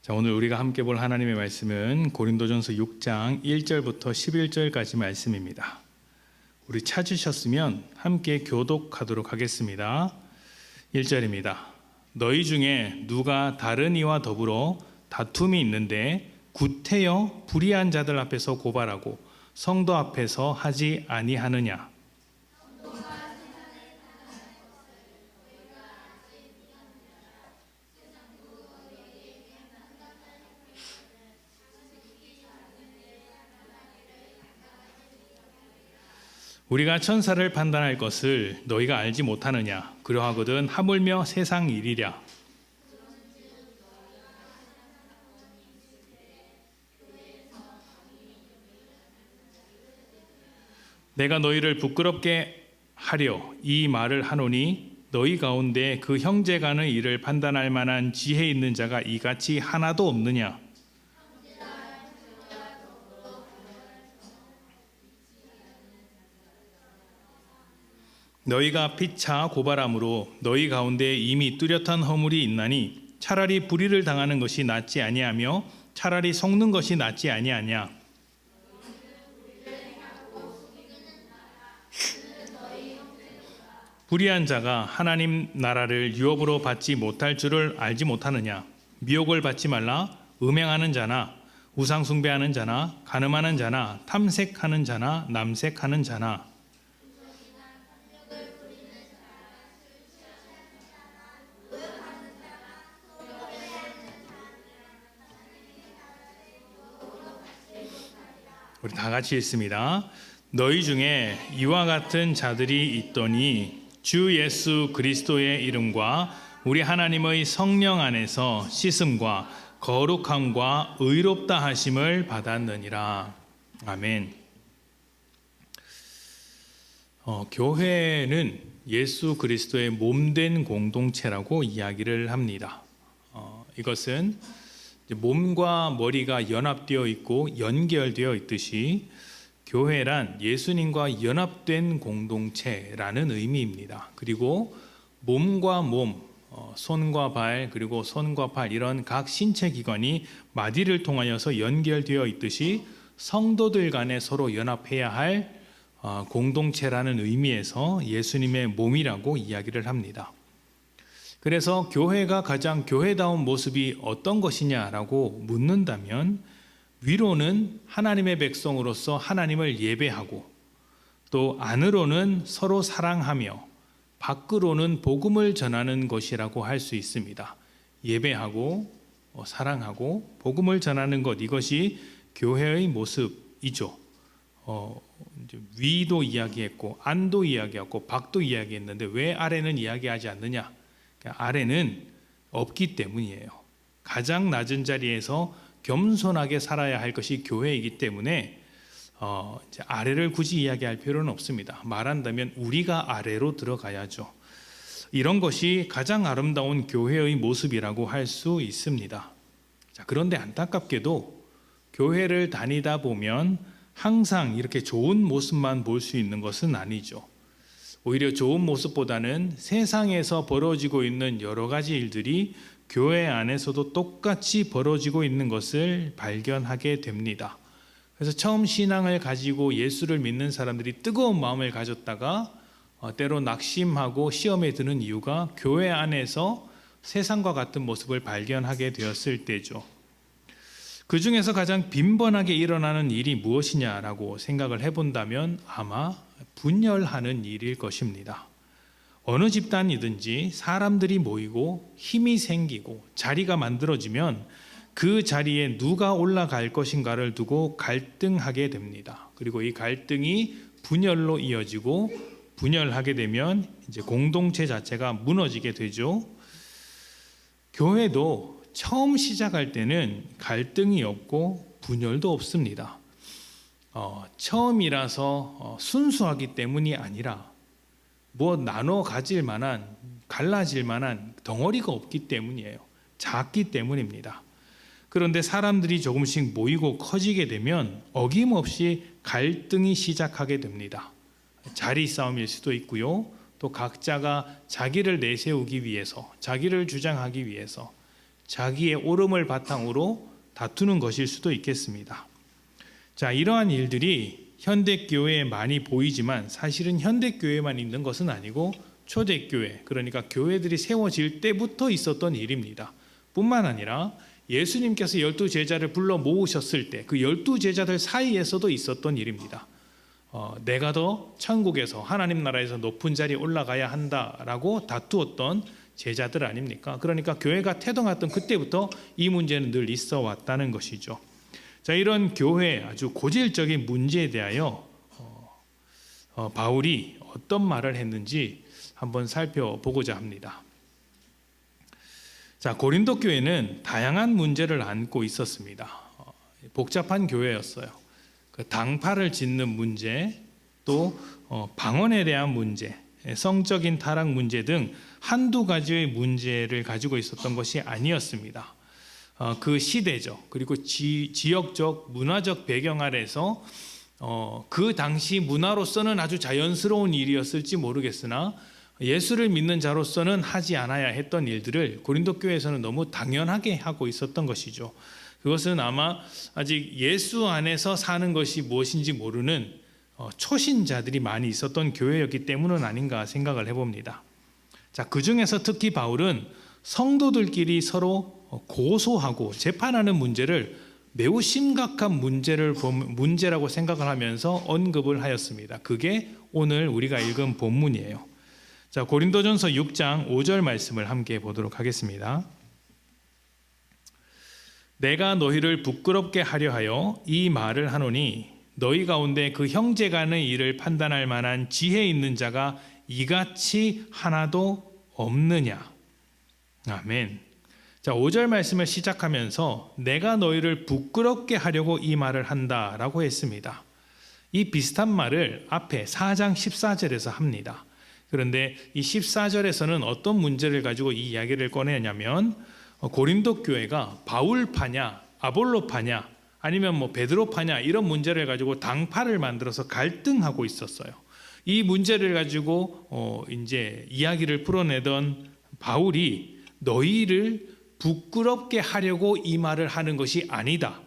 자, 오늘 우리가 함께 볼 하나님의 말씀은 고린도전서 6장 1절부터 11절까지 말씀입니다. 우리 찾으셨으면 함께 교독하도록 하겠습니다. 1절입니다. 너희 중에 누가 다른 이와 더불어 다툼이 있는데 구태여 불의한 자들 앞에서 고발하고 성도 앞에서 하지 아니하느냐? 우리가 천사를 판단할 것을 너희가 알지 못하느냐? 그러하거든 하물며 세상 일이랴. 내가 너희를 부끄럽게 하려 이 말을 하노니 너희 가운데 그 형제 간의 일을 판단할 만한 지혜 있는 자가 이같이 하나도 없느냐? 너희가 피차 고발함으로 너희 가운데 이미 뚜렷한 허물이 있나니 차라리 불의를 당하는 것이 낫지 아니하며 차라리 속는 것이 낫지 아니하냐? 불의한 자가 하나님 나라를 유업으로 받지 못할 줄을 알지 못하느냐? 미혹을 받지 말라. 음행하는 자나 우상 숭배하는 자나 간음하는 자나 탐색하는 자나 남색하는 자나 우리 다 같이 읽습니다. 너희 중에 이와 같은 자들이 있더니 주 예수 그리스도의 이름과 우리 하나님의 성령 안에서 씻음과 거룩함과 의롭다 하심을 받았느니라. 아멘. 교회는 예수 그리스도의 몸된 공동체라고 이야기를 합니다. 이것은 몸과 머리가 연합되어 있고 연결되어 있듯이 교회란 예수님과 연합된 공동체라는 의미입니다. 그리고 몸과 몸, 손과 발, 그리고 손과 팔 이런 각 신체 기관이 마디를 통하여서 연결되어 있듯이 성도들 간에 서로 연합해야 할 공동체라는 의미에서 예수님의 몸이라고 이야기를 합니다. 그래서 교회가 가장 교회다운 모습이 어떤 것이냐라고 묻는다면 위로는 하나님의 백성으로서 하나님을 예배하고 또 안으로는 서로 사랑하며 밖으로는 복음을 전하는 것이라고 할 수 있습니다. 예배하고 사랑하고 복음을 전하는 것, 이것이 교회의 모습이죠. 위도 이야기했고 안도 이야기했고 밖도 이야기했는데 왜 아래는 이야기하지 않느냐? 아래는 없기 때문이에요. 가장 낮은 자리에서 겸손하게 살아야 할 것이 교회이기 때문에 아래를 굳이 이야기할 필요는 없습니다. 말한다면 우리가 아래로 들어가야죠. 이런 것이 가장 아름다운 교회의 모습이라고 할 수 있습니다. 자, 그런데 안타깝게도 교회를 다니다 보면 항상 이렇게 좋은 모습만 볼 수 있는 것은 아니죠. 오히려 좋은 모습보다는 세상에서 벌어지고 있는 여러 가지 일들이 교회 안에서도 똑같이 벌어지고 있는 것을 발견하게 됩니다. 그래서 처음 신앙을 가지고 예수를 믿는 사람들이 뜨거운 마음을 가졌다가 때로 낙심하고 시험에 드는 이유가 교회 안에서 세상과 같은 모습을 발견하게 되었을 때죠. 그 중에서 가장 빈번하게 일어나는 일이 무엇이냐라고 생각을 해본다면 아마 분열하는 일일 것입니다. 어느 집단이든지 사람들이 모이고 힘이 생기고 자리가 만들어지면 그 자리에 누가 올라갈 것인가를 두고 갈등하게 됩니다. 그리고 이 갈등이 분열로 이어지고 분열하게 되면 이제 공동체 자체가 무너지게 되죠. 교회도 처음 시작할 때는 갈등이 없고 분열도 없습니다. 처음이라서 순수하기 때문이 아니라 뭐 나눠 가질 만한 갈라질 만한 덩어리가 없기 때문이에요. 작기 때문입니다. 그런데 사람들이 조금씩 모이고 커지게 되면 어김없이 갈등이 시작하게 됩니다. 자리 싸움일 수도 있고요. 또 각자가 자기를 내세우기 위해서, 자기를 주장하기 위해서 자기의 옳음을 바탕으로 다투는 것일 수도 있겠습니다. 자, 이러한 일들이 현대교회에 많이 보이지만 사실은 현대교회만 있는 것은 아니고 초대교회, 그러니까 교회들이 세워질 때부터 있었던 일입니다. 뿐만 아니라 예수님께서 12제자를 불러 모으셨을 때 그 12제자들 사이에서도 있었던 일입니다. 내가 더 천국에서 하나님 나라에서 높은 자리에 올라가야 한다라고 다투었던 제자들 아닙니까? 그러니까 교회가 태동했던 그때부터 이 문제는 늘 있어 왔다는 것이죠. 자, 이런 교회의 아주 고질적인 문제에 대하여 바울이 어떤 말을 했는지 한번 살펴보고자 합니다. 자, 고린도 교회는 다양한 문제를 안고 있었습니다. 복잡한 교회였어요. 그 당파를 짓는 문제, 또 방언에 대한 문제, 성적인 타락 문제 등 한두 가지의 문제를 가지고 있었던 것이 아니었습니다. 그 시대적 그리고 지역적 문화적 배경 아래서 그 당시 문화로서는 아주 자연스러운 일이었을지 모르겠으나 예수를 믿는 자로서는 하지 않아야 했던 일들을 고린도 교회에서는 너무 당연하게 하고 있었던 것이죠. 그것은 아마 아직 예수 안에서 사는 것이 무엇인지 모르는 초신자들이 많이 있었던 교회였기 때문은 아닌가 생각을 해봅니다. 자, 그 중에서 특히 바울은 성도들끼리 서로 고소하고 재판하는 문제를 매우 심각한 문제라고 생각을 하면서 언급을 하였습니다. 그게 오늘 우리가 읽은 본문이에요. 자, 고린도전서 6장 5절 말씀을 함께 보도록 하겠습니다. 내가 너희를 부끄럽게 하려 하여 이 말을 하노니 너희 가운데 그 형제 간의 일을 판단할 만한 지혜 있는 자가 이같이 하나도 없느냐. 아멘. 자, 5절 말씀을 시작하면서 내가 너희를 부끄럽게 하려고 이 말을 한다라고 했습니다. 이 비슷한 말을 앞에 4장 14절에서 합니다. 그런데 이 14절에서는 어떤 문제를 가지고 이 이야기를 꺼내냐면 고린도 교회가 바울파냐 아볼로파냐 아니면 베드로파냐 이런 문제를 가지고 당파를 만들어서 갈등하고 있었어요. 이 문제를 가지고 이제 이야기를 풀어내던 바울이 너희를 부끄럽게 하려고 이 말을 하는 것이 아니다.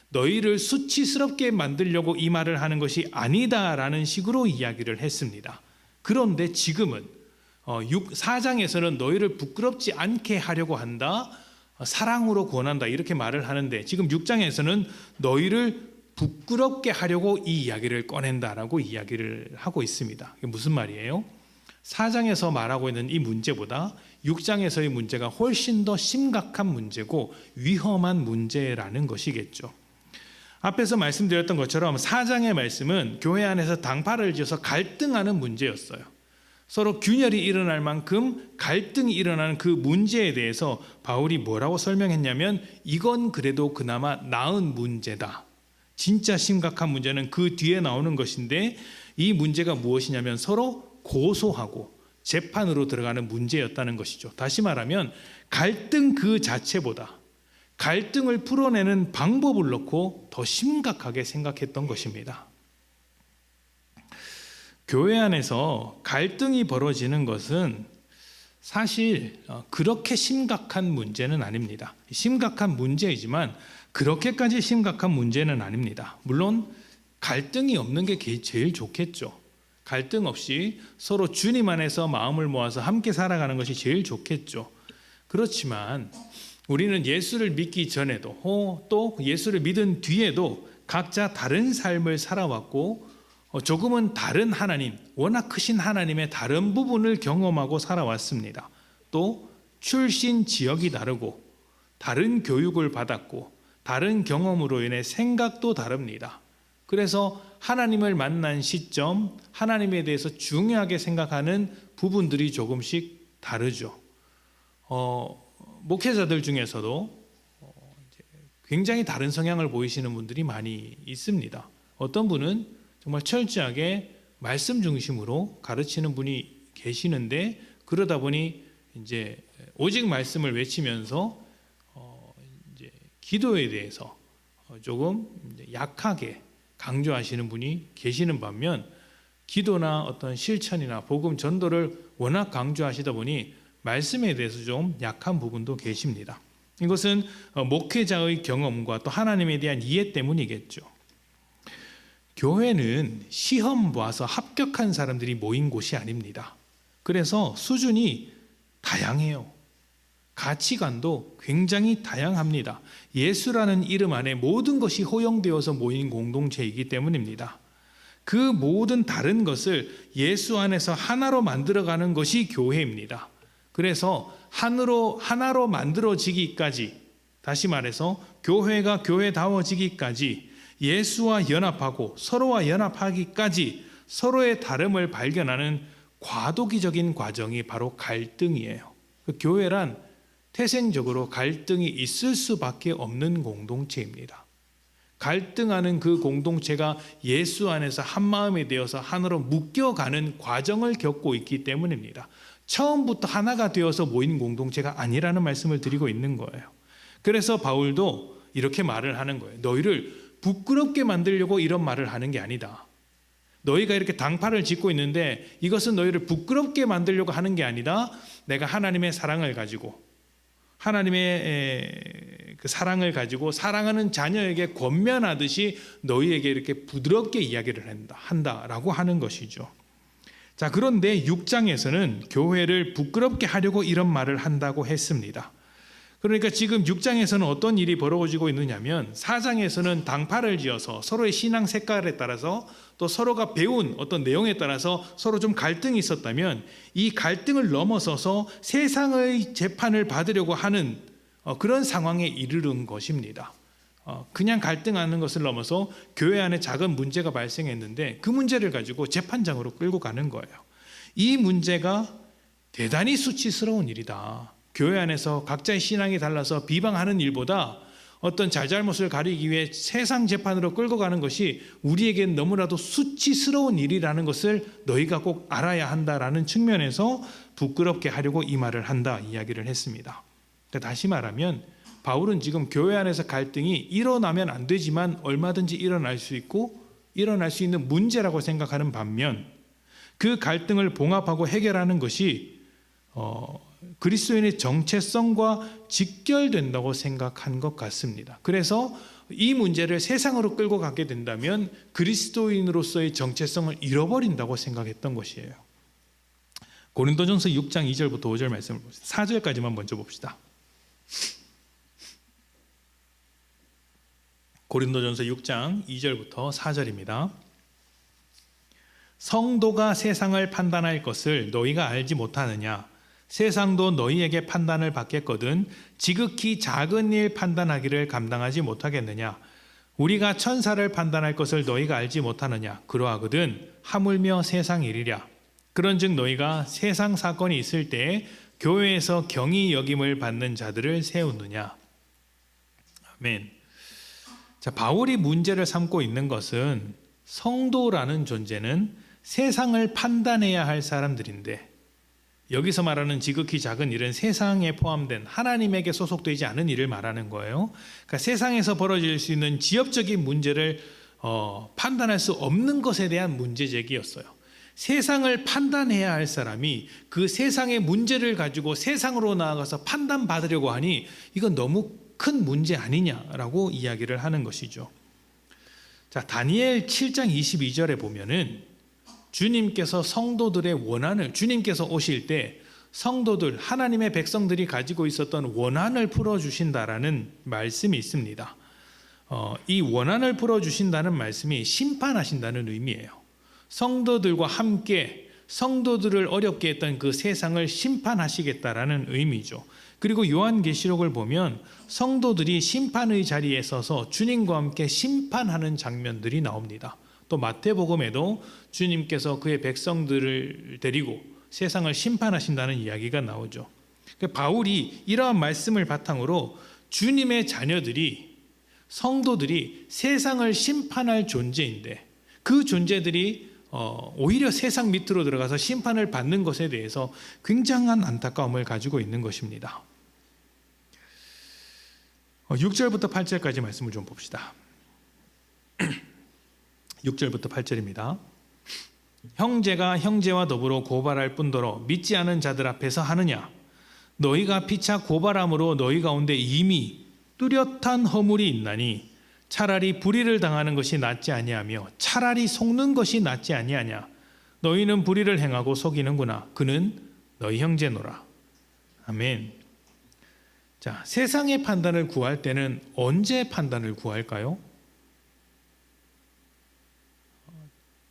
너희를 수치스럽게 만들려고 이 말을 하는 것이 아니다라는 식으로 이야기를 했습니다. 그런데 지금은 4장에서는 너희를 부끄럽지 않게 하려고 한다. 사랑으로 권한다. 이렇게 말을 하는데 지금 6장에서는 너희를 부끄럽게 하려고 이 이야기를 꺼낸다라고 이야기를 하고 있습니다. 이게 무슨 말이에요? 4장에서 말하고 있는 이 문제보다 6장에서의 문제가 훨씬 더 심각한 문제고 위험한 문제라는 것이겠죠. 앞에서 말씀드렸던 것처럼 4장의 말씀은 교회 안에서 당파를 지어서 갈등하는 문제였어요. 서로 균열이 일어날 만큼 갈등이 일어나는 그 문제에 대해서 바울이 뭐라고 설명했냐면 이건 그래도 그나마 나은 문제다. 진짜 심각한 문제는 그 뒤에 나오는 것인데 이 문제가 무엇이냐면 서로 고소하고 재판으로 들어가는 문제였다는 것이죠. 다시 말하면 갈등 그 자체보다 갈등을 풀어내는 방법을 놓고 더 심각하게 생각했던 것입니다. 교회 안에서 갈등이 벌어지는 것은 사실 그렇게 심각한 문제는 아닙니다. 심각한 문제이지만 그렇게까지 심각한 문제는 아닙니다. 물론 갈등이 없는 게 제일 좋겠죠. 갈등 없이 서로 주님 안에서 마음을 모아서 함께 살아가는 것이 제일 좋겠죠. 그렇지만 우리는 예수를 믿기 전에도 또 예수를 믿은 뒤에도 각자 다른 삶을 살아왔고 조금은 다른 하나님, 워낙 크신 하나님의 다른 부분을 경험하고 살아왔습니다. 또 출신 지역이 다르고 다른 교육을 받았고 다른 경험으로 인해 생각도 다릅니다. 그래서 하나님을 만난 시점, 하나님에 대해서 중요하게 생각하는 부분들이 조금씩 다르죠. 목회자들 중에서도 굉장히 다른 성향을 보이시는 분들이 많이 있습니다. 어떤 분은 정말 철저하게 말씀 중심으로 가르치는 분이 계시는데 그러다 보니 이제 오직 말씀을 외치면서 이제 기도에 대해서 조금 약하게 강조하시는 분이 계시는 반면 기도나 어떤 실천이나 복음 전도를 워낙 강조하시다 보니 말씀에 대해서 좀 약한 부분도 계십니다. 이것은 목회자의 경험과 또 하나님에 대한 이해 때문이겠죠. 교회는 시험 봐서 합격한 사람들이 모인 곳이 아닙니다. 그래서 수준이 다양해요. 가치관도 굉장히 다양합니다. 예수라는 이름 안에 모든 것이 허용되어서 모인 공동체이기 때문입니다. 그 모든 다른 것을 예수 안에서 하나로 만들어가는 것이 교회입니다. 그래서 하나로 만들어지기까지, 다시 말해서 교회가 교회다워지기까지, 예수와 연합하고 서로와 연합하기까지 서로의 다름을 발견하는 과도기적인 과정이 바로 갈등이에요. 교회란 태생적으로 갈등이 있을 수밖에 없는 공동체입니다. 갈등하는 그 공동체가 예수 안에서 한마음이 되어서 하나로 묶여가는 과정을 겪고 있기 때문입니다. 처음부터 하나가 되어서 모인 공동체가 아니라는 말씀을 드리고 있는 거예요. 그래서 바울도 이렇게 말을 하는 거예요. 너희를 부끄럽게 만들려고 이런 말을 하는 게 아니다. 너희가 이렇게 당파를 짓고 있는데 이것은 너희를 부끄럽게 만들려고 하는 게 아니다. 내가 하나님의 사랑을 가지고, 하나님의 그 사랑을 가지고 사랑하는 자녀에게 권면하듯이 너희에게 이렇게 부드럽게 이야기를 한다라고 하는 것이죠. 자, 그런데 6장에서는 교회를 부끄럽게 하려고 이런 말을 한다고 했습니다. 그러니까 지금 6장에서는 어떤 일이 벌어지고 있느냐면 4장에서는 당파를 지어서 서로의 신앙 색깔에 따라서 또 서로가 배운 어떤 내용에 따라서 서로 좀 갈등이 있었다면 이 갈등을 넘어서서 세상의 재판을 받으려고 하는 그런 상황에 이르는 것입니다. 그냥 갈등하는 것을 넘어서 교회 안에 작은 문제가 발생했는데 그 문제를 가지고 재판장으로 끌고 가는 거예요. 이 문제가 대단히 수치스러운 일이다. 교회 안에서 각자의 신앙이 달라서 비방하는 일보다 어떤 잘잘못을 가리기 위해 세상 재판으로 끌고 가는 것이 우리에겐 너무나도 수치스러운 일이라는 것을 너희가 꼭 알아야 한다라는 측면에서 부끄럽게 하려고 이 말을 한다 이야기를 했습니다. 다시 말하면 바울은 지금 교회 안에서 갈등이 일어나면 안 되지만 얼마든지 일어날 수 있고 일어날 수 있는 문제라고 생각하는 반면 그 갈등을 봉합하고 해결하는 것이 그리스도인의 정체성과 직결된다고 생각한 것 같습니다. 그래서 이 문제를 세상으로 끌고 가게 된다면 그리스도인으로서의 정체성을 잃어버린다고 생각했던 것이에요. 고린도전서 6장 2절부터 5절 말씀을 봅시다. 4절까지만 먼저 봅시다. 고린도전서 6장 2절부터 4절입니다. 성도가 세상을 판단할 것을 너희가 알지 못하느냐? 세상도 너희에게 판단을 받겠거든 지극히 작은 일 판단하기를 감당하지 못하겠느냐? 우리가 천사를 판단할 것을 너희가 알지 못하느냐? 그러하거든 하물며 세상 일이랴. 그런즉 너희가 세상 사건이 있을 때에 교회에서 경히 여김을 받는 자들을 세우느냐? 아멘. 자, 바울이 문제를 삼고 있는 것은 성도라는 존재는 세상을 판단해야 할 사람들인데 여기서 말하는 지극히 작은 일은 세상에 포함된 하나님에게 소속되지 않은 일을 말하는 거예요. 그러니까 세상에서 벌어질 수 있는 지엽적인 문제를 판단할 수 없는 것에 대한 문제 제기였어요. 세상을 판단해야 할 사람이 그 세상의 문제를 가지고 세상으로 나아가서 판단받으려고 하니 이건 너무 큰 문제 아니냐라고 이야기를 하는 것이죠. 자, 다니엘 7장 22절에 보면은 주님께서 성도들의 원한을, 주님께서 오실 때 성도들, 하나님의 백성들이 가지고 있었던 원한을 풀어주신다라는 말씀이 있습니다. 이 원한을 풀어주신다는 말씀이 심판하신다는 의미예요. 성도들과 함께 성도들을 어렵게 했던 그 세상을 심판하시겠다라는 의미죠. 그리고 요한계시록을 보면 성도들이 심판의 자리에 서서 주님과 함께 심판하는 장면들이 나옵니다. 또 마태복음에도 주님께서 그의 백성들을 데리고 세상을 심판하신다는 이야기가 나오죠. 바울이 이러한 말씀을 바탕으로 주님의 자녀들이, 성도들이 세상을 심판할 존재인데 그 존재들이 오히려 세상 밑으로 들어가서 심판을 받는 것에 대해서 굉장한 안타까움을 가지고 있는 것입니다. 6절부터 8절까지 말씀을 좀 봅시다. 6절부터 8절입니다. 형제가 형제와 더불어 고발할 뿐더러 믿지 않은 자들 앞에서 하느냐? 너희가 피차 고발함으로 너희 가운데 이미 뚜렷한 허물이 있나니 차라리 불의를 당하는 것이 낫지 아니하며 차라리 속는 것이 낫지 아니하냐. 너희는 불의를 행하고 속이는구나. 그는 너희 형제노라. 아멘. 자, 세상의 판단을 구할 때는 언제 판단을 구할까요?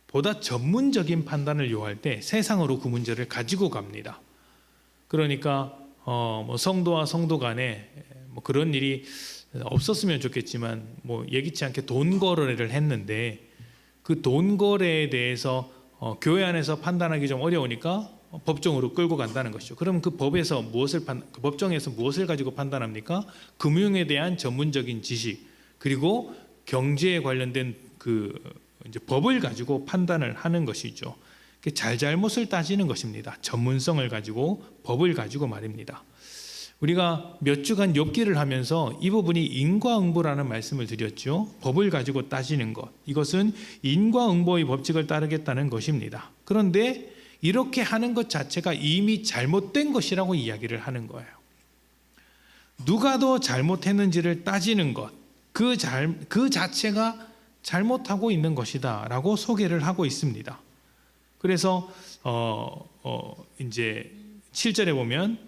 보다 전문적인 판단을 요할 때 세상으로 그 문제를 가지고 갑니다. 그러니까 성도와 성도 간에 그런 일이 없었으면 좋겠지만 예기치 않게 돈 거래를 했는데 그 돈 거래에 대해서 교회 안에서 판단하기 좀 어려우니까 법정으로 끌고 간다는 것이죠. 그럼 그 법정에서 무엇을 가지고 판단합니까? 금융에 대한 전문적인 지식 그리고 경제에 관련된 이제 법을 가지고 판단을 하는 것이죠. 잘잘못을 따지는 것입니다. 전문성을 가지고 법을 가지고 말입니다. 우리가 몇 주간 욥기를 하면서 이 부분이 인과응보라는 말씀을 드렸죠. 법을 가지고 따지는 것. 이것은 인과응보의 법칙을 따르겠다는 것입니다. 그런데 이렇게 하는 것 자체가 이미 잘못된 것이라고 이야기를 하는 거예요. 누가 더 잘못했는지를 따지는 것. 그 자체가 잘못하고 있는 것이다 라고 소개를 하고 있습니다. 그래서 이제 7절에 보면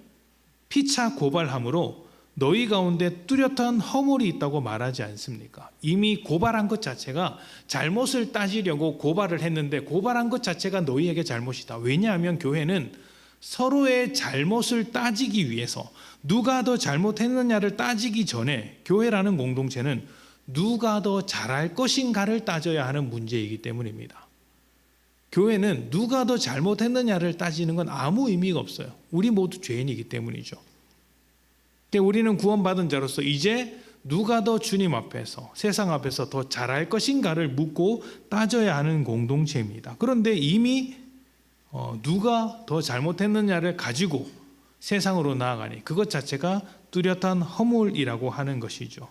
피차 고발함으로 너희 가운데 뚜렷한 허물이 있다고 말하지 않습니까? 이미 고발한 것 자체가 잘못을 따지려고 고발을 했는데 고발한 것 자체가 너희에게 잘못이다. 왜냐하면 교회는 서로의 잘못을 따지기 위해서 누가 더 잘못했느냐를 따지기 전에 교회라는 공동체는 누가 더 잘할 것인가를 따져야 하는 문제이기 때문입니다. 교회는 누가 더 잘못했느냐를 따지는 건 아무 의미가 없어요. 우리 모두 죄인이기 때문이죠. 근데 우리는 구원받은 자로서 이제 누가 더 주님 앞에서 세상 앞에서 더 잘할 것인가를 묻고 따져야 하는 공동체입니다. 그런데 이미 누가 더 잘못했느냐를 가지고 세상으로 나아가니 그것 자체가 뚜렷한 허물이라고 하는 것이죠.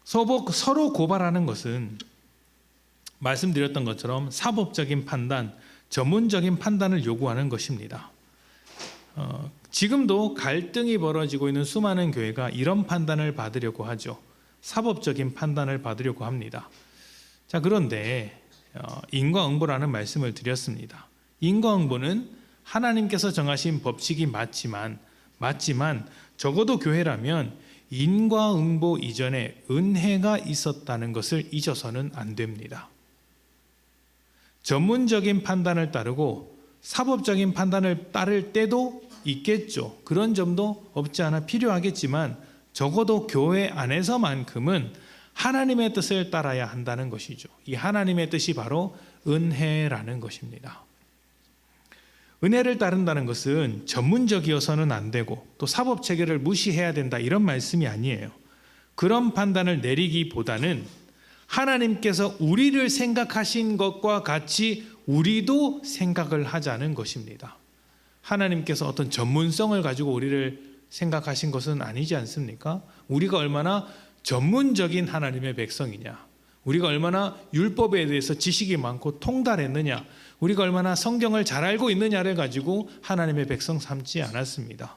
서로 고발하는 것은 말씀드렸던 것처럼 사법적인 판단, 전문적인 판단을 요구하는 것입니다. 지금도 갈등이 벌어지고 있는 수많은 교회가 이런 판단을 받으려고 하죠. 사법적인 판단을 받으려고 합니다. 자, 그런데 인과응보라는 말씀을 드렸습니다. 인과응보는 하나님께서 정하신 법칙이 맞지만 적어도 교회라면 인과응보 이전에 은혜가 있었다는 것을 잊어서는 안 됩니다. 전문적인 판단을 따르고 사법적인 판단을 따를 때도 있겠죠. 그런 점도 없지 않아 필요하겠지만 적어도 교회 안에서만큼은 하나님의 뜻을 따라야 한다는 것이죠. 이 하나님의 뜻이 바로 은혜라는 것입니다. 은혜를 따른다는 것은 전문적이어서는 안 되고 또 사법 체계를 무시해야 된다 이런 말씀이 아니에요. 그런 판단을 내리기보다는 하나님께서 우리를 생각하신 것과 같이 우리도 생각을 하자는 것입니다. 하나님께서 어떤 전문성을 가지고 우리를 생각하신 것은 아니지 않습니까? 우리가 얼마나 전문적인 하나님의 백성이냐, 우리가 얼마나 율법에 대해서 지식이 많고 통달했느냐, 우리가 얼마나 성경을 잘 알고 있느냐를 가지고 하나님의 백성 삼지 않았습니다.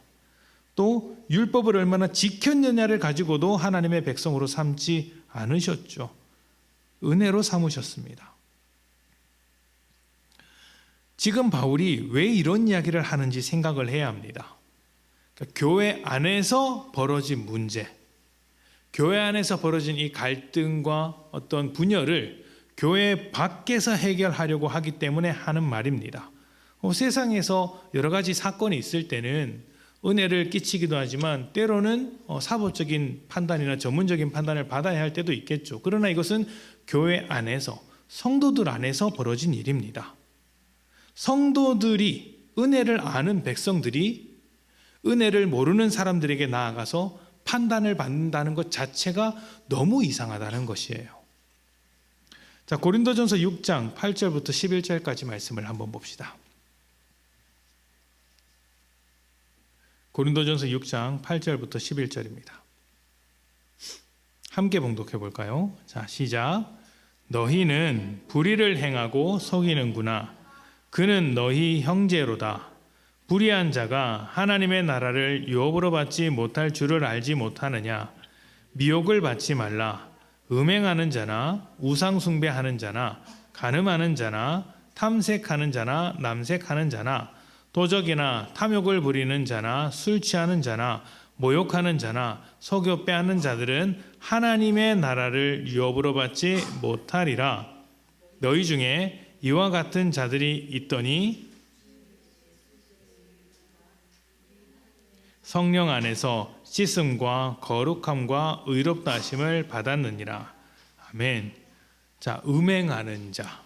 또 율법을 얼마나 지켰느냐를 가지고도 하나님의 백성으로 삼지 않으셨죠. 은혜로 삼으셨습니다. 지금 바울이 왜 이런 이야기를 하는지 생각을 해야 합니다. 그러니까 교회 안에서 벌어진 문제, 교회 안에서 벌어진 이 갈등과 어떤 분열을 교회 밖에서 해결하려고 하기 때문에 하는 말입니다. 세상에서 여러 가지 사건이 있을 때는 은혜를 끼치기도 하지만 때로는 사법적인 판단이나 전문적인 판단을 받아야 할 때도 있겠죠. 그러나 이것은 교회 안에서, 성도들 안에서 벌어진 일입니다. 성도들이, 은혜를 아는 백성들이 은혜를 모르는 사람들에게 나아가서 판단을 받는다는 것 자체가 너무 이상하다는 것이에요. 자, 고린도전서 6장 8절부터 11절까지 말씀을 한번 봅시다. 고린도전서 6장 8절부터 11절입니다. 함께 봉독해 볼까요? 자, 시작. 너희는 불의를 행하고 속이는구나. 그는 너희 형제로다. 불의한 자가 하나님의 나라를 유업으로 받지 못할 줄을 알지 못하느냐. 미혹을 받지 말라. 음행하는 자나 우상 숭배하는 자나 간음하는 자나 탐색하는 자나 남색하는 자나 도적이나 탐욕을 부리는 자나 술 취하는 자나 모욕하는 자나 속여 빼앗는 자들은 하나님의 나라를 유업으로 받지 못하리라. 너희 중에 이와 같은 자들이 있더니 성령 안에서 씻음과 거룩함과 의롭다 하심을 받았느니라. 아멘. 자, 음행하는 자,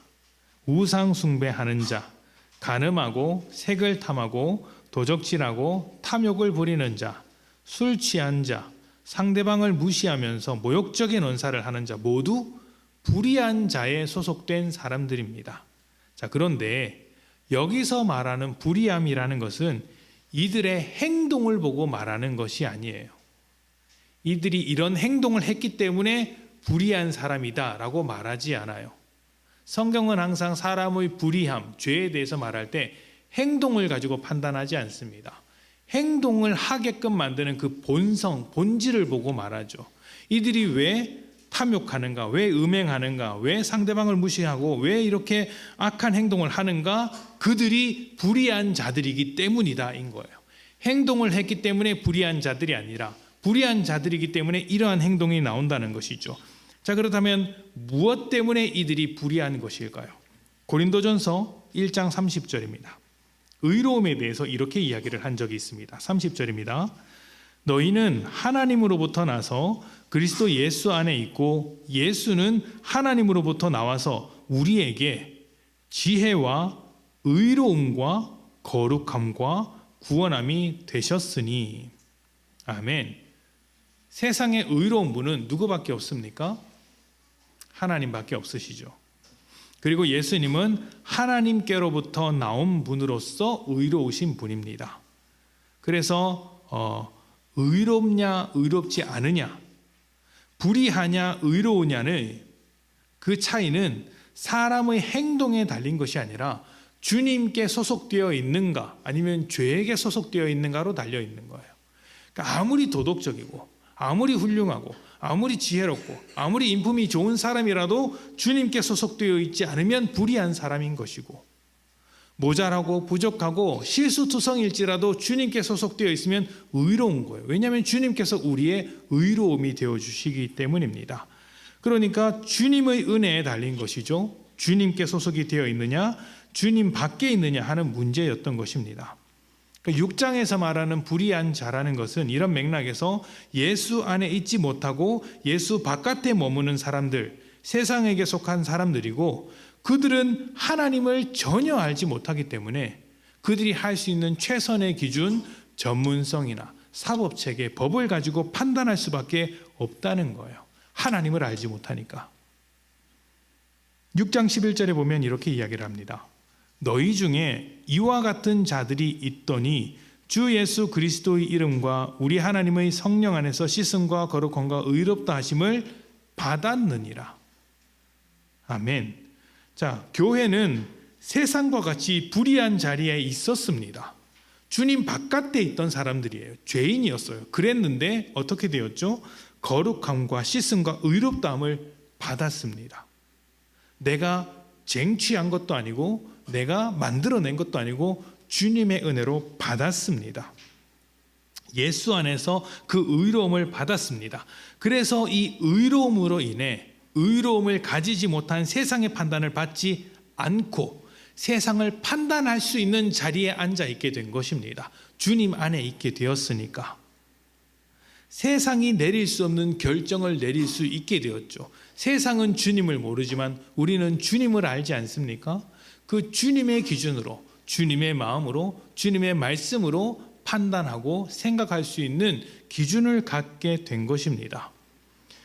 우상 숭배하는 자, 간음하고 색을 탐하고 도적질하고 탐욕을 부리는 자, 술 취한 자, 상대방을 무시하면서 모욕적인 언사를 하는 자 모두 불의한 자에 소속된 사람들입니다. 자, 그런데 여기서 말하는 불의함이라는 것은 이들의 행동을 보고 말하는 것이 아니에요. 이들이 이런 행동을 했기 때문에 불의한 사람이다라고 말하지 않아요. 성경은 항상 사람의 불의함, 죄에 대해서 말할 때 행동을 가지고 판단하지 않습니다. 행동을 하게끔 만드는 그 본성, 본질을 보고 말하죠. 이들이 왜 탐욕하는가, 왜 음행하는가, 왜 상대방을 무시하고 왜 이렇게 악한 행동을 하는가? 그들이 불의한 자들이기 때문이다인 거예요. 행동을 했기 때문에 불의한 자들이 아니라 불의한 자들이기 때문에 이러한 행동이 나온다는 것이죠. 자, 그렇다면 무엇 때문에 이들이 불의한 것일까요? 고린도전서 1장 30절입니다. 의로움에 대해서 이렇게 이야기를 한 적이 있습니다. 30절입니다. 너희는 하나님으로부터 나서 그리스도 예수 안에 있고 예수는 하나님으로부터 나와서 우리에게 지혜와 의로움과 거룩함과 구원함이 되셨으니. 아멘. 세상에 의로운 분은 누구밖에 없습니까? 하나님밖에 없으시죠. 그리고 예수님은 하나님께로부터 나온 분으로서 의로우신 분입니다. 그래서 의롭냐 의롭지 않으냐, 불의하냐 의로우냐는 그 차이는 사람의 행동에 달린 것이 아니라 주님께 소속되어 있는가 아니면 죄에게 소속되어 있는가로 달려 있는 거예요. 그러니까 아무리 도덕적이고 아무리 훌륭하고 아무리 지혜롭고 아무리 인품이 좋은 사람이라도 주님께 소속되어 있지 않으면 불의한 사람인 것이고, 모자라고 부족하고 실수투성일지라도 주님께 소속되어 있으면 의로운 거예요. 왜냐하면 주님께서 우리의 의로움이 되어주시기 때문입니다. 그러니까 주님의 은혜에 달린 것이죠. 주님께 소속이 되어 있느냐 주님 밖에 있느냐 하는 문제였던 것입니다. 6장에서 말하는 불의한 자라는 것은 이런 맥락에서 예수 안에 있지 못하고 예수 바깥에 머무는 사람들, 세상에게 속한 사람들이고, 그들은 하나님을 전혀 알지 못하기 때문에 그들이 할 수 있는 최선의 기준, 전문성이나 사법체계, 법을 가지고 판단할 수밖에 없다는 거예요. 하나님을 알지 못하니까. 6장 11절에 보면 이렇게 이야기를 합니다. 너희 중에 이와 같은 자들이 있더니 주 예수 그리스도의 이름과 우리 하나님의 성령 안에서 씻음과 거룩함과 의롭다 하심을 받았느니라. 아멘. 자, 교회는 세상과 같이 불의한 자리에 있었습니다. 주님 바깥에 있던 사람들이에요. 죄인이었어요. 그랬는데 어떻게 되었죠? 거룩함과 씻음과 의롭다함을 받았습니다. 내가 쟁취한 것도 아니고 내가 만들어낸 것도 아니고 주님의 은혜로 받았습니다. 예수 안에서 그 의로움을 받았습니다. 그래서 이 의로움으로 인해 의로움을 가지지 못한 세상의 판단을 받지 않고 세상을 판단할 수 있는 자리에 앉아 있게 된 것입니다. 주님 안에 있게 되었으니까. 세상이 내릴 수 없는 결정을 내릴 수 있게 되었죠. 세상은 주님을 모르지만 우리는 주님을 알지 않습니까? 그 주님의 기준으로, 주님의 마음으로, 주님의 말씀으로 판단하고 생각할 수 있는 기준을 갖게 된 것입니다.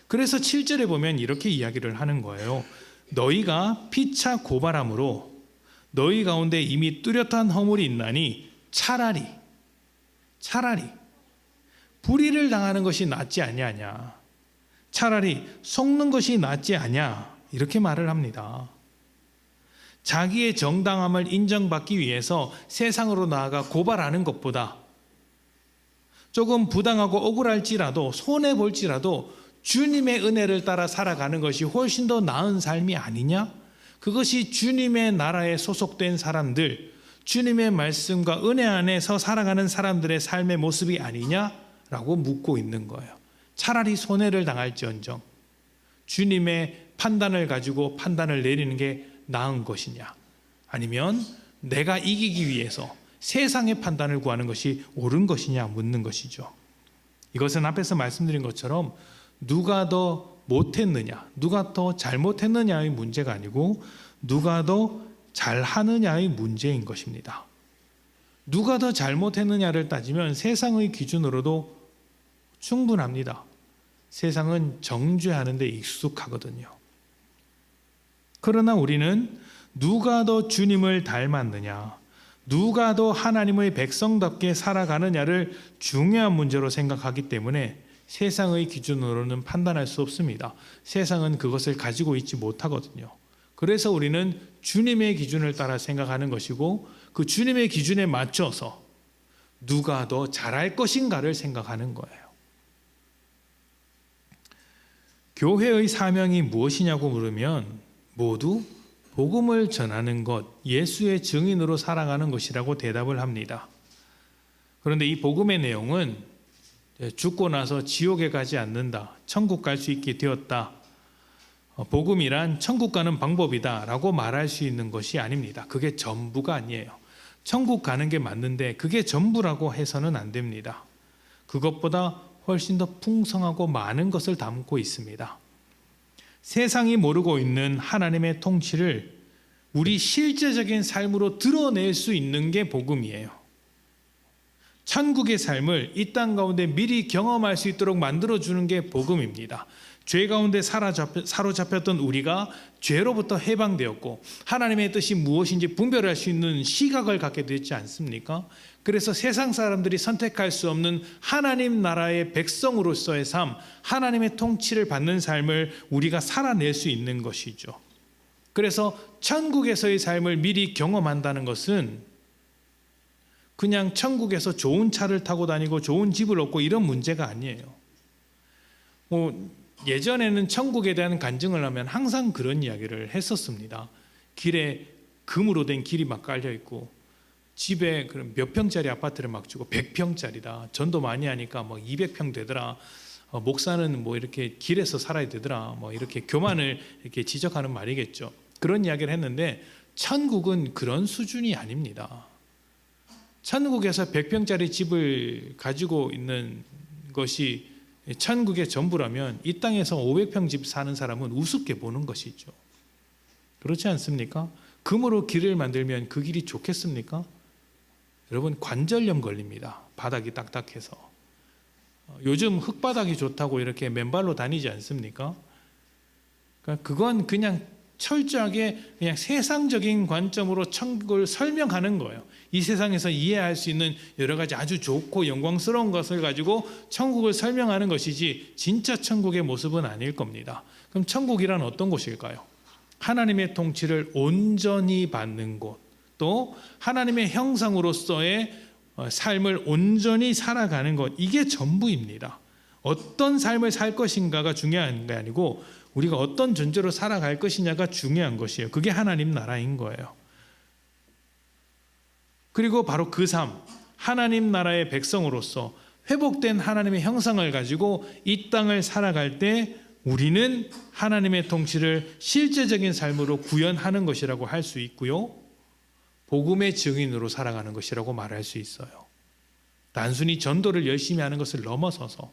그래서 7절에 보면 이렇게 이야기를 하는 거예요. 너희가 피차 고발함으로 너희 가운데 이미 뚜렷한 허물이 있나니 차라리 불의를 당하는 것이 낫지 아니하냐, 차라리 속는 것이 낫지 아냐, 이렇게 말을 합니다. 자기의 정당함을 인정받기 위해서 세상으로 나아가 고발하는 것보다 조금 부당하고 억울할지라도 손해볼지라도 주님의 은혜를 따라 살아가는 것이 훨씬 더 나은 삶이 아니냐? 그것이 주님의 나라에 소속된 사람들, 주님의 말씀과 은혜 안에서 살아가는 사람들의 삶의 모습이 아니냐라고 묻고 있는 거예요. 차라리 손해를 당할지언정 주님의 판단을 가지고 판단을 내리는 게 나은 것이냐, 아니면 내가 이기기 위해서 세상의 판단을 구하는 것이 옳은 것이냐 묻는 것이죠. 이것은 앞에서 말씀드린 것처럼 누가 더 못했느냐, 누가 더 잘못했느냐의 문제가 아니고 누가 더 잘하느냐의 문제인 것입니다. 누가 더 잘못했느냐를 따지면 세상의 기준으로도 충분합니다. 세상은 정죄하는 데 익숙하거든요. 그러나 우리는 누가 더 주님을 닮았느냐, 누가 더 하나님의 백성답게 살아가느냐를 중요한 문제로 생각하기 때문에 세상의 기준으로는 판단할 수 없습니다. 세상은 그것을 가지고 있지 못하거든요. 그래서 우리는 주님의 기준을 따라 생각하는 것이고 그 주님의 기준에 맞춰서 누가 더 잘할 것인가를 생각하는 거예요. 교회의 사명이 무엇이냐고 물으면 모두 복음을 전하는 것, 예수의 증인으로 살아가는 것이라고 대답을 합니다. 그런데 이 복음의 내용은 죽고 나서 지옥에 가지 않는다, 천국 갈 수 있게 되었다, 복음이란 천국 가는 방법이다 라고 말할 수 있는 것이 아닙니다. 그게 전부가 아니에요. 천국 가는 게 맞는데 그게 전부라고 해서는 안 됩니다. 그것보다 훨씬 더 풍성하고 많은 것을 담고 있습니다. 세상이 모르고 있는 하나님의 통치를 우리 실제적인 삶으로 드러낼 수 있는 게 복음이에요. 천국의 삶을 이 땅 가운데 미리 경험할 수 있도록 만들어주는 게 복음입니다. 죄 가운데 사로잡혔던 우리가 죄로부터 해방되었고 하나님의 뜻이 무엇인지 분별할 수 있는 시각을 갖게 되지 않습니까? 그래서 세상 사람들이 선택할 수 없는 하나님 나라의 백성으로서의 삶, 하나님의 통치를 받는 삶을 우리가 살아낼 수 있는 것이죠. 그래서 천국에서의 삶을 미리 경험한다는 것은 그냥 천국에서 좋은 차를 타고 다니고 좋은 집을 얻고 이런 문제가 아니에요. 예전에는 천국에 대한 간증을 하면 항상 그런 이야기를 했었습니다. 길에 금으로 된 길이 막 깔려 있고 집에 몇 평짜리 아파트를 막 주고 100평짜리다. 전도 많이 하니까 뭐 200평 되더라. 목사는 뭐 이렇게 길에서 살아야 되더라. 뭐 이렇게 교만을 이렇게 지적하는 말이겠죠. 그런 이야기를 했는데 천국은 그런 수준이 아닙니다. 천국에서 100평짜리 집을 가지고 있는 것이 천국의 전부라면 이 땅에서 500평 집 사는 사람은 우습게 보는 것이죠. 그렇지 않습니까? 금으로 길을 만들면 그 길이 좋겠습니까? 여러분, 관절염 걸립니다. 바닥이 딱딱해서. 요즘 흙바닥이 좋다고 이렇게 맨발로 다니지 않습니까? 그러니까 그건 그냥 철저하게 그냥 세상적인 관점으로 천국을 설명하는 거예요. 이 세상에서 이해할 수 있는 여러 가지 아주 좋고 영광스러운 것을 가지고 천국을 설명하는 것이지 진짜 천국의 모습은 아닐 겁니다. 그럼 천국이란 어떤 곳일까요? 하나님의 통치를 온전히 받는 곳, 또 하나님의 형상으로서의 삶을 온전히 살아가는 것, 이게 전부입니다. 어떤 삶을 살 것인가가 중요한 게 아니고 우리가 어떤 존재로 살아갈 것이냐가 중요한 것이에요. 그게 하나님 나라인 거예요. 그리고 바로 그 삶, 하나님 나라의 백성으로서 회복된 하나님의 형상을 가지고 이 땅을 살아갈 때 우리는 하나님의 통치를 실제적인 삶으로 구현하는 것이라고 할 수 있고요, 복음의 증인으로 살아가는 것이라고 말할 수 있어요. 단순히 전도를 열심히 하는 것을 넘어서서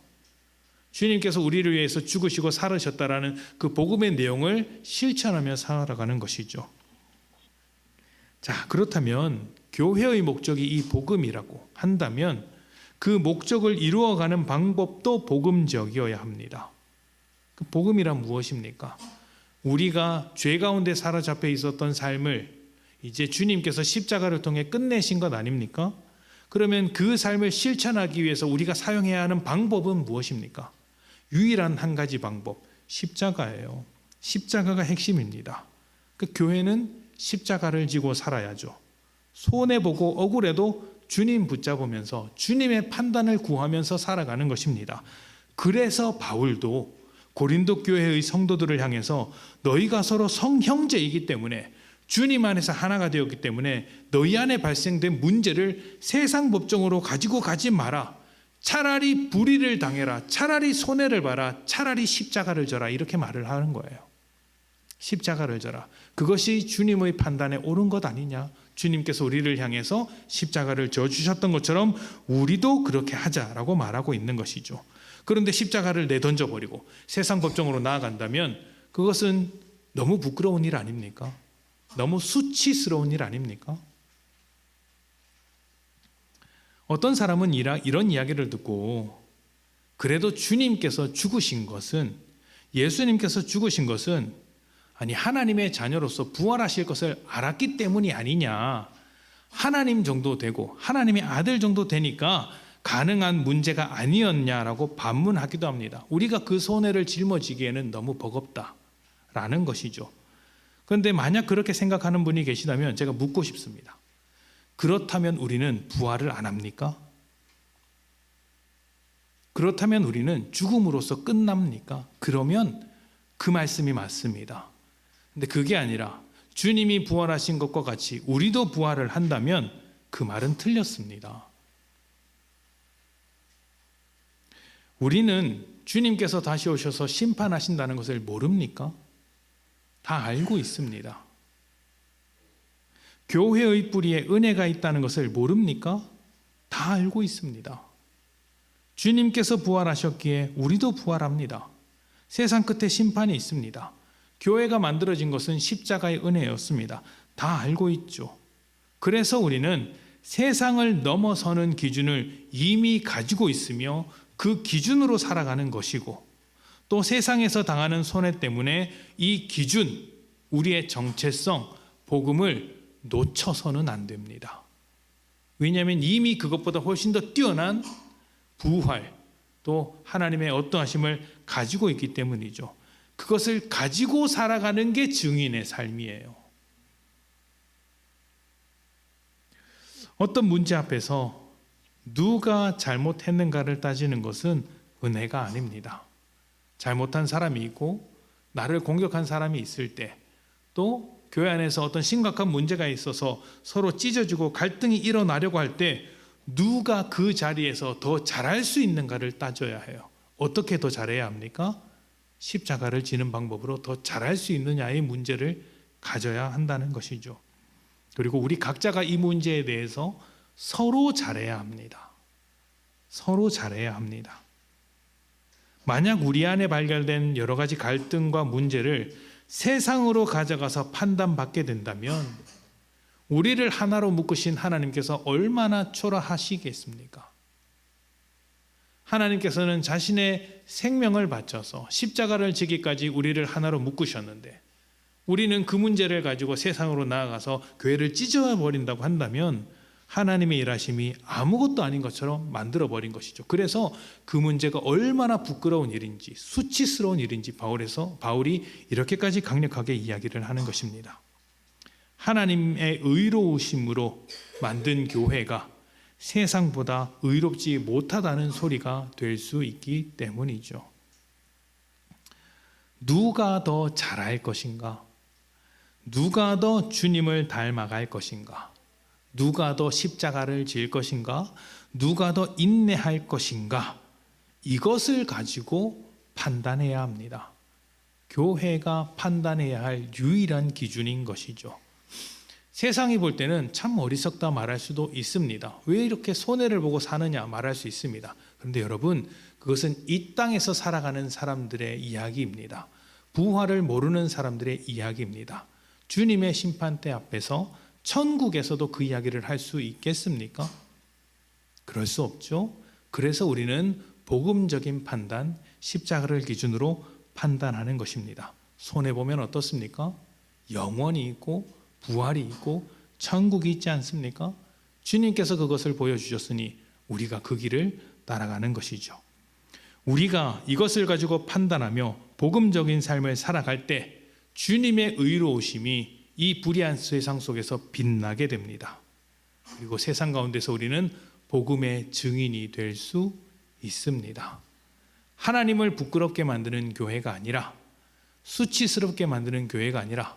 주님께서 우리를 위해서 죽으시고 살으셨다라는 그 복음의 내용을 실천하며 살아가는 것이죠. 자, 그렇다면 교회의 목적이 이 복음이라고 한다면 그 목적을 이루어가는 방법도 복음적이어야 합니다. 그 복음이란 무엇입니까? 우리가 죄 가운데 사로잡혀 있었던 삶을 이제 주님께서 십자가를 통해 끝내신 것 아닙니까? 그러면 그 삶을 실천하기 위해서 우리가 사용해야 하는 방법은 무엇입니까? 유일한 한 가지 방법, 십자가예요. 십자가가 핵심입니다. 그 교회는 십자가를 지고 살아야죠. 손해보고 억울해도 주님 붙잡으면서 주님의 판단을 구하면서 살아가는 것입니다. 그래서 바울도 고린도 교회의 성도들을 향해서 너희가 서로 성형제이기 때문에 주님 안에서 하나가 되었기 때문에 너희 안에 발생된 문제를 세상 법정으로 가지고 가지 마라. 차라리 불의를 당해라. 차라리 손해를 봐라. 차라리 십자가를 져라. 이렇게 말을 하는 거예요. 십자가를 져라. 그것이 주님의 판단에 옳은 것 아니냐. 주님께서 우리를 향해서 십자가를 져주셨던 것처럼 우리도 그렇게 하자라고 말하고 있는 것이죠. 그런데 십자가를 내던져버리고 세상 법정으로 나아간다면 그것은 너무 부끄러운 일 아닙니까? 너무 수치스러운 일 아닙니까? 어떤 사람은 이런 이야기를 듣고 그래도 주님께서 죽으신 것은, 예수님께서 죽으신 것은 아니 하나님의 자녀로서 부활하실 것을 알았기 때문이 아니냐, 하나님 정도 되고 하나님의 아들 정도 되니까 가능한 문제가 아니었냐라고 반문하기도 합니다. 우리가 그 손해를 짊어지기에는 너무 버겁다라는 것이죠. 그런데 만약 그렇게 생각하는 분이 계시다면 제가 묻고 싶습니다. 그렇다면 우리는 부활을 안 합니까? 그렇다면 우리는 죽음으로써 끝납니까? 그러면 그 말씀이 맞습니다. 근데 그게 아니라 주님이 부활하신 것과 같이 우리도 부활을 한다면 그 말은 틀렸습니다. 우리는 주님께서 다시 오셔서 심판하신다는 것을 모릅니까? 다 알고 있습니다. 교회의 뿌리에 은혜가 있다는 것을 모릅니까? 다 알고 있습니다. 주님께서 부활하셨기에 우리도 부활합니다. 세상 끝에 심판이 있습니다. 교회가 만들어진 것은 십자가의 은혜였습니다. 다 알고 있죠. 그래서 우리는 세상을 넘어서는 기준을 이미 가지고 있으며 그 기준으로 살아가는 것이고, 또 세상에서 당하는 손해 때문에 이 기준, 우리의 정체성, 복음을 놓쳐서는 안 됩니다. 왜냐하면 이미 그것보다 훨씬 더 뛰어난 부활, 또 하나님의 어떠하심을 가지고 있기 때문이죠. 그것을 가지고 살아가는 게 증인의 삶이에요. 어떤 문제 앞에서 누가 잘못했는가를 따지는 것은 은혜가 아닙니다. 잘못한 사람이 있고 나를 공격한 사람이 있을 때, 또 교회 안에서 어떤 심각한 문제가 있어서 서로 찢어지고 갈등이 일어나려고 할 때 누가 그 자리에서 더 잘할 수 있는가를 따져야 해요. 어떻게 더 잘해야 합니까? 십자가를 지는 방법으로 더 잘할 수 있느냐의 문제를 가져야 한다는 것이죠. 그리고 우리 각자가 이 문제에 대해서 서로 잘해야 합니다. 서로 잘해야 합니다. 만약 우리 안에 발견된 여러 가지 갈등과 문제를 세상으로 가져가서 판단받게 된다면 우리를 하나로 묶으신 하나님께서 얼마나 초라하시겠습니까? 하나님께서는 자신의 생명을 바쳐서 십자가를 지기까지 우리를 하나로 묶으셨는데, 우리는 그 문제를 가지고 세상으로 나아가서 교회를 찢어버린다고 한다면 하나님의 일하심이 아무것도 아닌 것처럼 만들어버린 것이죠. 그래서 그 문제가 얼마나 부끄러운 일인지, 수치스러운 일인지 바울이 이렇게까지 강력하게 이야기를 하는 것입니다. 하나님의 의로우심으로 만든 교회가 세상보다 의롭지 못하다는 소리가 될 수 있기 때문이죠. 누가 더 잘할 것인가? 누가 더 주님을 닮아갈 것인가? 누가 더 십자가를 질 것인가? 누가 더 인내할 것인가? 이것을 가지고 판단해야 합니다. 교회가 판단해야 할 유일한 기준인 것이죠. 세상이 볼 때는 참 어리석다 말할 수도 있습니다. 왜 이렇게 손해를 보고 사느냐 말할 수 있습니다. 그런데 여러분, 그것은 이 땅에서 살아가는 사람들의 이야기입니다. 부활을 모르는 사람들의 이야기입니다. 주님의 심판대 앞에서 천국에서도 그 이야기를 할 수 있겠습니까? 그럴 수 없죠. 그래서 우리는 복음적인 판단, 십자가를 기준으로 판단하는 것입니다. 손해보면 어떻습니까? 영원이 있고 부활이 있고 천국이 있지 않습니까? 주님께서 그것을 보여주셨으니 우리가 그 길을 따라가는 것이죠. 우리가 이것을 가지고 판단하며 복음적인 삶을 살아갈 때 주님의 의로우심이 이 불의한 세상 속에서 빛나게 됩니다. 그리고 세상 가운데서 우리는 복음의 증인이 될 수 있습니다. 하나님을 부끄럽게 만드는 교회가 아니라, 수치스럽게 만드는 교회가 아니라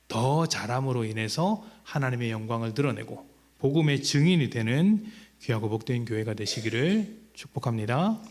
더 잘함으로 인해서 하나님의 영광을 드러내고 복음의 증인이 되는 귀하고 복된 교회가 되시기를 축복합니다.